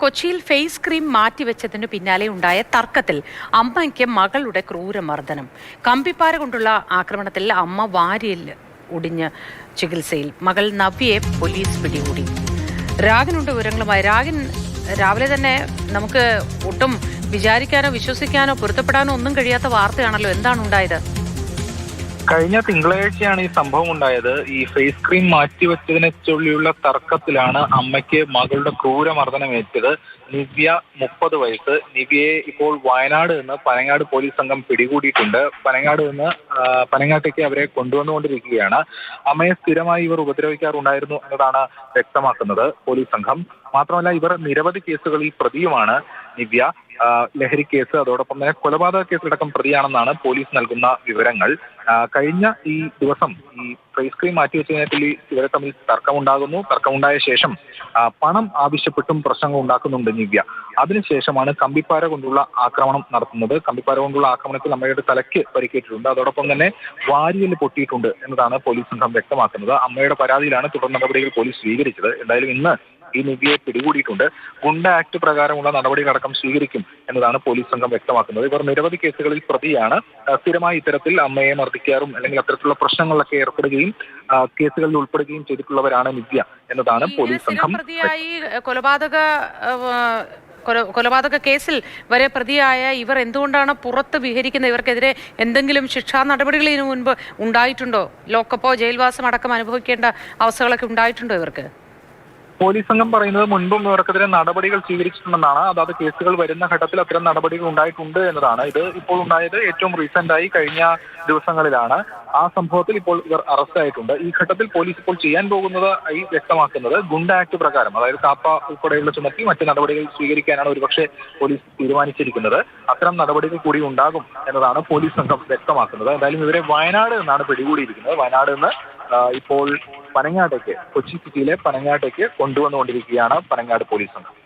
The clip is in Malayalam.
കൊച്ചിയിൽ ഫേസ് ക്രീം മാറ്റിവെച്ചതിനു പിന്നാലെ ഉണ്ടായ തർക്കത്തിൽ അമ്മയ്ക്ക് മകളുടെ ക്രൂരമർദ്ദനം. കമ്പിപ്പാര കൊണ്ടുള്ള ആക്രമണത്തിൽ അമ്മ വാരിയിൽ ഒടിഞ്ഞ് ചികിത്സയിൽ. മകൾ നവ്യയെ പോലീസ് പിടികൂടി. രാഗിനുണ്ട് വിവരങ്ങളുമായി. രാഗിൻ, രാവിലെ തന്നെ നമുക്ക് ഒട്ടും വിചാരിക്കാനോ വിശ്വസിക്കാനോ പൊരുത്തപ്പെടാനോ ഒന്നും കഴിയാത്ത വാർത്തയാണല്ലോ. എന്താണ് ഉണ്ടായത്? കഴിഞ്ഞ തിങ്കളാഴ്ചയാണ് ഈ സംഭവം ഉണ്ടായത്. ഈ ഫേസ് ക്രീം മാറ്റിവെച്ചതിനെ ചൊല്ലിയുള്ള തർക്കത്തിലാണ് അമ്മയ്ക്ക് മകളുടെ ക്രൂരമർദ്ദനമേറ്റത്. നിവ്യ, 30 വയസ്സ്. നിവ്യയെ ഇപ്പോൾ വയനാട് നിന്ന് പനങ്ങാട് പോലീസ് സംഘം പിടികൂടിയിട്ടുണ്ട്. പനങ്ങാട് നിന്ന് പനങ്ങാട്ടേക്ക് അവരെ കൊണ്ടുവന്നുകൊണ്ടിരിക്കുകയാണ്. അമ്മയെ സ്ഥിരമായി ഇവർ ഉപദ്രവിക്കാറുണ്ടായിരുന്നു എന്നതാണ് വ്യക്തമാക്കുന്നത് പോലീസ് സംഘം. മാത്രമല്ല, ഇവർ നിരവധി കേസുകളിൽ പ്രതിയുമാണ്. നിവ്യ ലഹരി കേസ്, അതോടൊപ്പം തന്നെ കൊലപാതക കേസിലടക്കം പ്രതിയാണെന്നാണ് പോലീസ് നൽകുന്ന വിവരങ്ങൾ. കഴിഞ്ഞ ഈ ദിവസം ഈ ഫേസ് ക്രീം മാറ്റിവെച്ചതിനെ ഇവരെ തമ്മിൽ തർക്കമുണ്ടാകുന്നു. തർക്കമുണ്ടായ ശേഷം പണം ആവശ്യപ്പെട്ടും പ്രശ്നങ്ങൾ ഉണ്ടാക്കുന്നുണ്ട് നിവ്യ. അതിനുശേഷമാണ് കമ്പിപ്പാര കൊണ്ടുള്ള ആക്രമണം നടത്തുന്നത്. കമ്പിപ്പാര കൊണ്ടുള്ള ആക്രമണത്തിൽ അമ്മയുടെ തലയ്ക്ക് പരിക്കേറ്റിട്ടുണ്ട്. അതോടൊപ്പം തന്നെ വാരിയല് പൊട്ടിയിട്ടുണ്ട് എന്നതാണ് പോലീസ് സംഘം വ്യക്തമാക്കുന്നത്. അമ്മയുടെ പരാതിയിലാണ് തുടർ നടപടികൾ പോലീസ് സ്വീകരിച്ചത്. എന്തായാലും ഇന്ന് ഈ നിവ്യയെ പിടികൂടിയിട്ടുണ്ട്. ഗുണ്ട ആക്ട് പ്രകാരമുള്ള നടപടികളടക്കം സ്വീകരിക്കും എന്നതാണ് പോലീസ് സംഘം വ്യക്തമാക്കുന്നത്. ഇവർ നിരവധി കേസുകളിൽ പ്രതിയാണ്. സ്ഥിരമായി ഇത്തരത്തിൽ അമ്മയെ മർദ്ദിക്കാറും അല്ലെങ്കിൽ അത്തരത്തിലുള്ള പ്രശ്നങ്ങളൊക്കെ ഏർപ്പെടുകയും കേസുകളിൽ ഉൾപ്പെടുകയും ചെയ്തിട്ടുള്ളവരാണ് നിവ്യ എന്നതാണ് പോലീസ് സംഘം. കൊലപാതക കേസിൽ വരെ പ്രതിയായ ഇവർ എന്തുകൊണ്ടാണ് പുറത്ത് വിഹരിക്കുന്നത്? ഇവർക്കെതിരെ എന്തെങ്കിലും ശിക്ഷാ നടപടികൾ ഇതിനു മുൻപ് ഉണ്ടായിട്ടുണ്ടോ? ലോക്കപ്പോ ജയിൽവാസം അടക്കം അനുഭവിക്കേണ്ട അവസ്ഥകളൊക്കെ ഉണ്ടായിട്ടുണ്ടോ ഇവർക്ക്? പോലീസ് സംഘം പറയുന്നത് മുൻപും ഇവർക്കെതിരെ നടപടികൾ സ്വീകരിച്ചിട്ടുണ്ടെന്നാണ്. അതായത് കേസുകൾ വരുന്ന ഘട്ടത്തിൽ അത്തരം നടപടികൾ ഉണ്ടായിട്ടുണ്ട് എന്നതാണ്. ഇത് ഇപ്പോൾ ഉണ്ടായത് ഏറ്റവും റീസെന്റായി കഴിഞ്ഞ ദിവസങ്ങളിലാണ്. ആ സംഭവത്തിൽ ഇപ്പോൾ ഇവർ അറസ്റ്റ് ആയിട്ടുണ്ട്. ഈ ഘട്ടത്തിൽ പോലീസ് ഇപ്പോൾ ചെയ്യാൻ പോകുന്നത് വ്യക്തമാക്കുന്നത് ഗുണ്ട ആക്ട് പ്രകാരം, അതായത് കാപ്പ ഉൾപ്പെടെയുള്ള ചുമത്തി മറ്റ് നടപടികൾ സ്വീകരിക്കാനാണ് ഒരുപക്ഷെ പോലീസ് തീരുമാനിച്ചിരിക്കുന്നത്. അത്തരം നടപടികൾ കൂടി ഉണ്ടാകും എന്നതാണ് പോലീസ് സംഘം വ്യക്തമാക്കുന്നത്. എന്തായാലും ഇവരെ വയനാട് നിന്നാണ് പിടികൂടിയിരിക്കുന്നത്. വയനാട് നിന്ന് ഇപ്പോൾ പനങ്ങാട്ടേക്ക്, കൊച്ചി സിറ്റിയിലെ പനങ്ങാട്ടേക്ക് കൊണ്ടുവന്നുകൊണ്ടിരിക്കുകയാണ് പനങ്ങാട് പോലീസ് സംഘം.